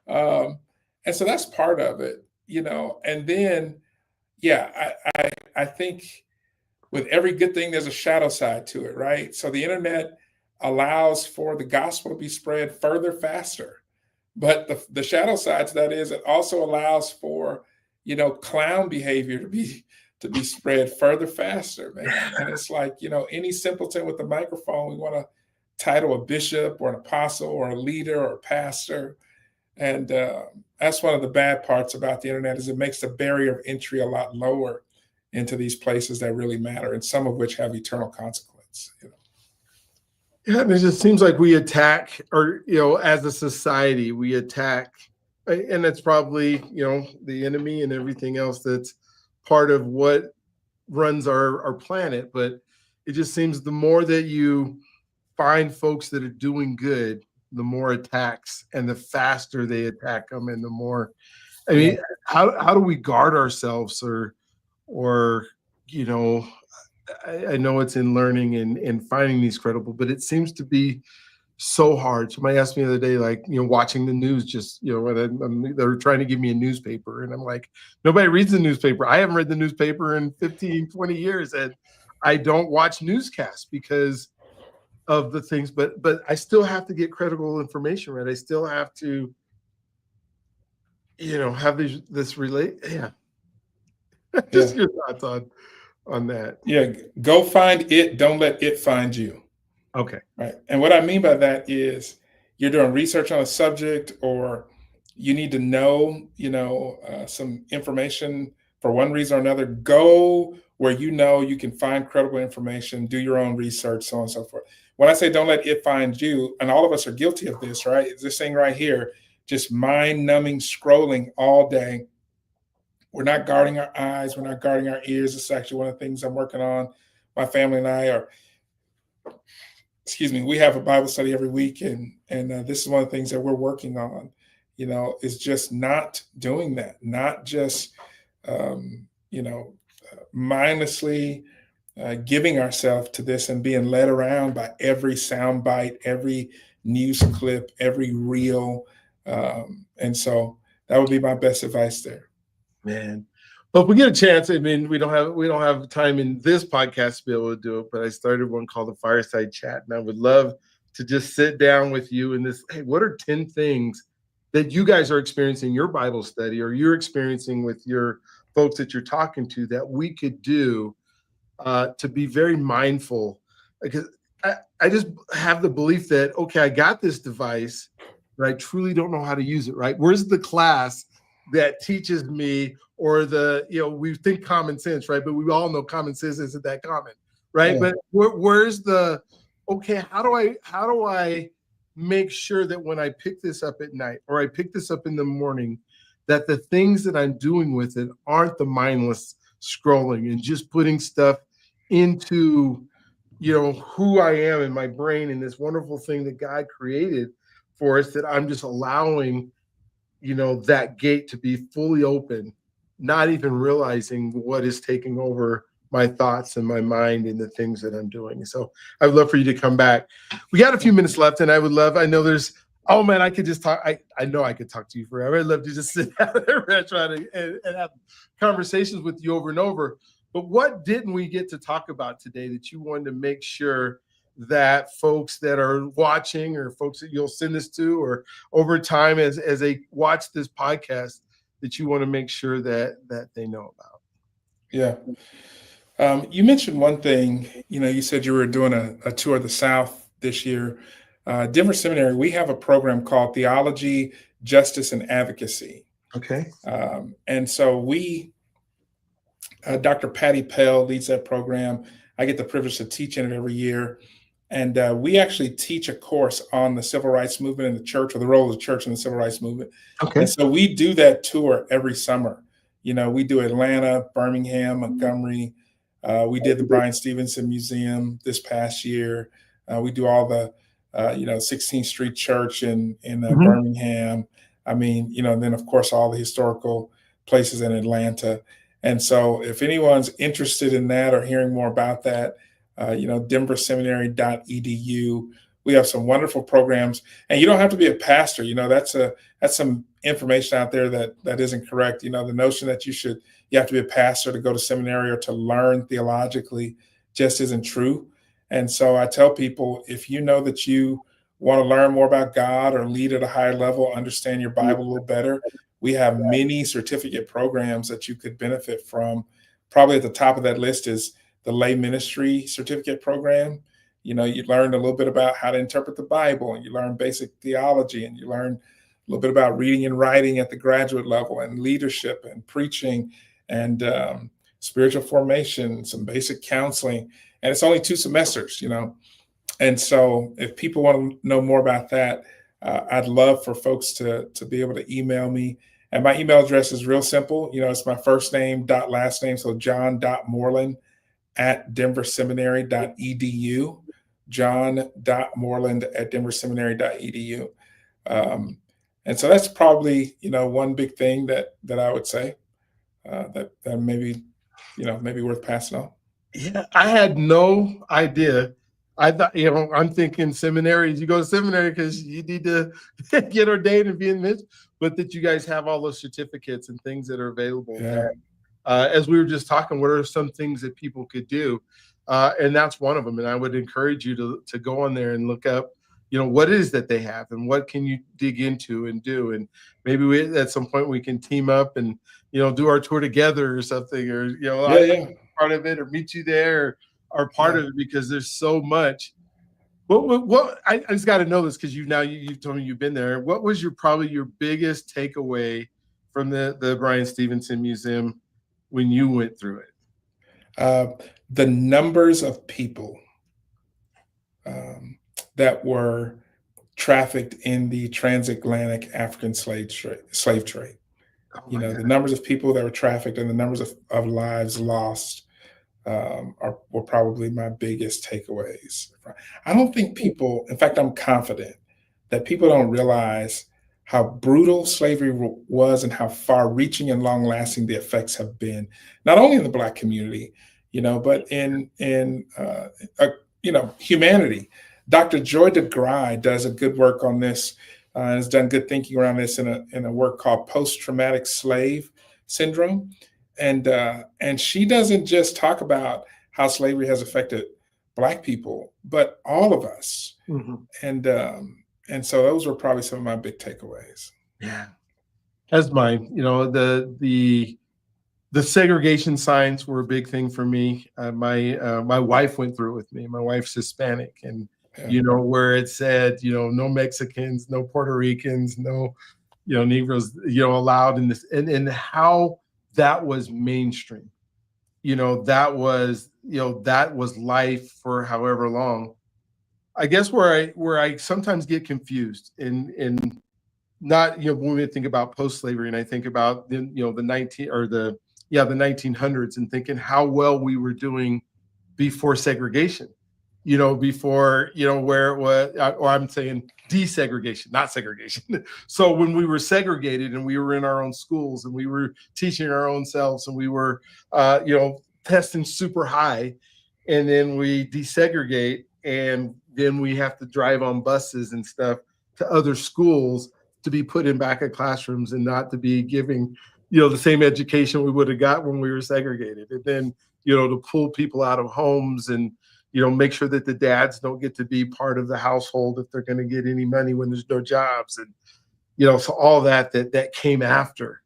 And so that's part of it. And then, yeah, I think with every good thing, there's a shadow side to it, right? So the internet allows for the gospel to be spread further, faster. But the shadow side to that is it also allows for, clown behavior to be spread further, faster, man. And it's like, any simpleton with a microphone, we want to title a bishop or an apostle or a leader or a pastor. And that's one of the bad parts about the internet, is it makes the barrier of entry a lot lower into these places that really matter, and some of which have eternal consequence.
Yeah, and it just seems like we attack, or as a society, we attack, and it's probably the enemy and everything else that's part of what runs our planet. But it just seems the more that you find folks that are doing good, the more attacks and the faster they attack them, and the more. I
Yeah.
mean, how do we guard ourselves, or you know, I know it's in learning and finding these credible, but it seems to be so hard. Somebody asked me the other day, like, watching the news, just, when they were trying to give me a newspaper. And I'm like, nobody reads the newspaper. I haven't read the newspaper in 15, 20 years. And I don't watch newscasts because of the things, but I still have to get credible information, right? I still have to, have this relate. Yeah. Just your thoughts on that.
Yeah. Go find it. Don't let it find you.
Okay.
Right. And what I mean by that is you're doing research on a subject, or you need to know, some information for one reason or another. Go where you can find credible information, do your own research, so on and so forth. When I say don't let it find you, and all of us are guilty of this, right? It's this thing right here, just mind numbing scrolling all day. We're not guarding our eyes. We're not guarding our ears. It's actually one of the things I'm working on. My family and I are, we have a Bible study every week, and this is one of the things that we're working on. Is just not doing that, not just mindlessly giving ourselves to this and being led around by every sound bite, every news clip, every reel, and so that would be my best advice there.
Man. Well, if we get a chance, I mean, we don't have time in this podcast to be able to do it, but I started one called the Fireside Chat, and I would love to just sit down with you and this. Hey, what are 10 things that you guys are experiencing in your Bible study, or you're experiencing with your folks that you're talking to, that we could do to be very mindful? Because I just have the belief that, okay, I got this device, but I truly don't know how to use it, right? Where's the class that teaches me, or we think common sense, right? But we all know common sense isn't that common, right?
Yeah.
But where's okay, how do I make sure that when I pick this up at night, or I pick this up in the morning, that the things that I'm doing with it aren't the mindless scrolling and just putting stuff into, who I am in my brain, and this wonderful thing that God created for us, that I'm just allowing that gate to be fully open, not even realizing what is taking over my thoughts and my mind and the things that I'm doing. So I would love for you to come back. We got a few minutes left, and I know there's, oh man, I could just talk. I know I could talk to you forever. I'd love to just sit down at a restaurant and have conversations with you over and over. But what didn't we get to talk about today that you wanted to make sure that folks that are watching, or folks that you'll send this to, or over time as they watch this podcast, that you want to make sure that they know about?
Yeah. You mentioned one thing. You said you were doing a tour of the South this year. Denver Seminary, we have a program called Theology, Justice, and Advocacy.
Okay.
And so Dr. Patty Pell leads that program. I get the privilege to teach in it every year. And we actually teach a course on the civil rights movement in the church, or the role of the church in the civil rights movement.
Okay.
And so we do that tour every summer. We do Atlanta, Birmingham, Montgomery. We did the Bryan Stevenson Museum this past year. We do all the, 16th Street Church in Birmingham. I mean, and then of course all the historical places in Atlanta. And so if anyone's interested in that or hearing more about that, denverseminary.edu. We have some wonderful programs, and you don't have to be a pastor. That's some information out there that isn't correct. The notion that you have to be a pastor to go to seminary or to learn theologically just isn't true. And so I tell people, if you know that you want to learn more about God or lead at a higher level, understand your Bible a little better, we have many certificate programs that you could benefit from. Probably at the top of that list is the lay ministry certificate program. You learn a little bit about how to interpret the Bible, and you learn basic theology, and you learn a little bit about reading and writing at the graduate level, and leadership and preaching, and spiritual formation, some basic counseling. And it's only 2 semesters, And so if people want to know more about that, I'd love for folks to be able to email me. And my email address is real simple. It's my first name dot last name. So John.Moreland at denverseminary.edu, john.moreland@denverseminary.edu. And so that's probably, one big thing that I would say that maybe, maybe worth passing on.
Yeah, I had no idea. I thought, I'm thinking seminaries. You go to seminary because you need to get ordained and be in this, but that you guys have all those certificates and things that are available.
Yeah.
As we were just talking, what are some things that people could do? And that's one of them. And I would encourage you to go on there and look up, what it is that they have and what can you dig into and do. And maybe at some point we can team up and, do our tour together or something, or,
Yeah.
part of it or meet you there or part of it, because there's so much. What I just got to know this because you've told me you've been there. What was probably your biggest takeaway from the Bryan Stevenson Museum when you went through it?
The numbers of people that were trafficked in the transatlantic African slave trade. The numbers of people that were trafficked and the numbers of lives lost were probably my biggest takeaways. I don't think people, in fact, I'm confident that people don't realize how brutal slavery was and how far-reaching and long-lasting the effects have been, not only in the Black community, but in humanity. Dr. Joy DeGruy does a good work on this, has done good thinking around this in a work called Post-Traumatic Slave Syndrome. And she doesn't just talk about how slavery has affected Black people, but all of us. Mm-hmm. And so those were probably some of my big takeaways.
Yeah, that's mine. The segregation signs were a big thing for me. My wife went through it with me. My wife's Hispanic, and where it said, no Mexicans, no Puerto Ricans, no, Negroes, allowed in this, and how that was mainstream. That was life for however long. I guess where I sometimes get confused in not, when we think about post-slavery and I think about the 1900s and thinking how well we were doing before segregation, before, where it was, or I'm saying desegregation, not segregation. So when we were segregated and we were in our own schools and we were teaching our own selves and we were, testing super high, and then we desegregate and then we have to drive on buses and stuff to other schools to be put in back of classrooms and not to be giving, the same education we would have got when we were segregated. And then, to pull people out of homes and, make sure that the dads don't get to be part of the household if they're going to get any money when there's no jobs. And, so all that came after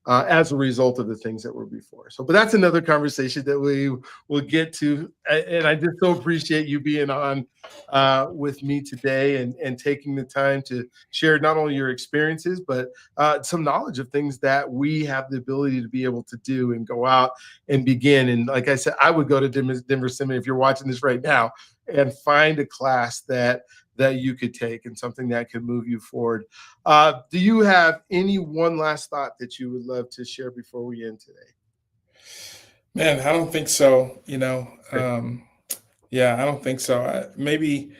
as a result of the things that were before. So, but that's another conversation that we will get to. And I just so appreciate you being on with me today and taking the time to share not only your experiences, but some knowledge of things that we have the ability to be able to do and go out and begin. And like I said, I would go to Denver Seminary, if you're watching this right now, and find a class that you could take and something that could move you forward. Do you have any one last thought that you would love to share before we end today?
Man, I don't think so. I don't think so. Maybe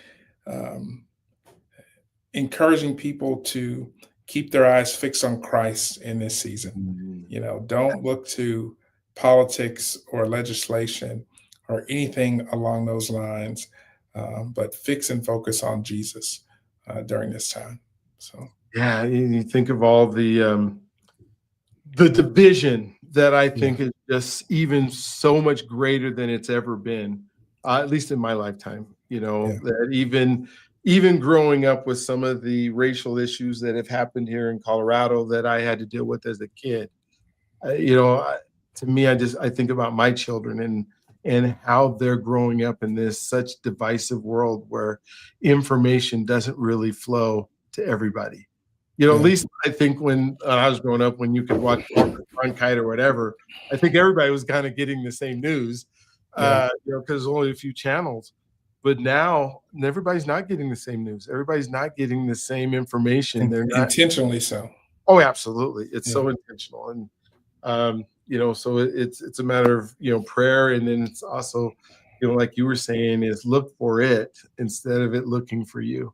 encouraging people to keep their eyes fixed on Christ in this season. Mm-hmm. Don't look to politics or legislation or anything along those lines. But fix and focus on Jesus during this time. So
yeah, you think of all the division that I think is just even so much greater than it's ever been, at least in my lifetime. That even growing up with some of the racial issues that have happened here in Colorado that I had to deal with as a kid. To me, I think about my children and how they're growing up in this such divisive world where information doesn't really flow to everybody. At least I think when I was growing up, when you could watch Cronkite or whatever, I think everybody was kind of getting the same news, because there's only a few channels. But now everybody's not getting the same news. Everybody's not getting the same information. They're not
intentionally so.
Oh, absolutely. It's so intentional. And so it's a matter of, prayer. And then it's also like you were saying, is look for it instead of it looking for you.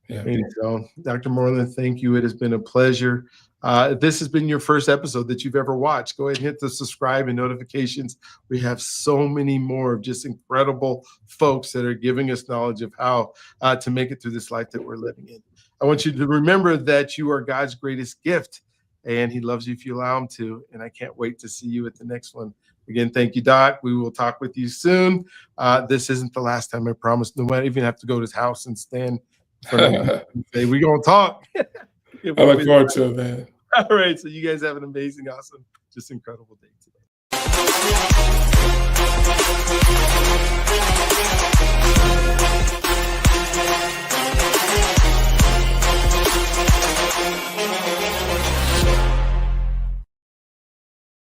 Yeah.
And so, Dr. Moreland, thank you. It has been a pleasure. If this has been your first episode that you've ever watched, go ahead and hit the subscribe and notifications. We have so many more of just incredible folks that are giving us knowledge of how to make it through this life that we're living in. I want you to remember that you are God's greatest gift, and he loves you if you allow him to. And I can't wait to see you at the next one. Again, thank you, Doc. We will talk with you soon. This isn't the last time, I promise. No matter, even have to go to his house and stand in front of him and say, we're going to talk.
I look forward to it, man.
All right. So you guys have an amazing, awesome, just incredible day today.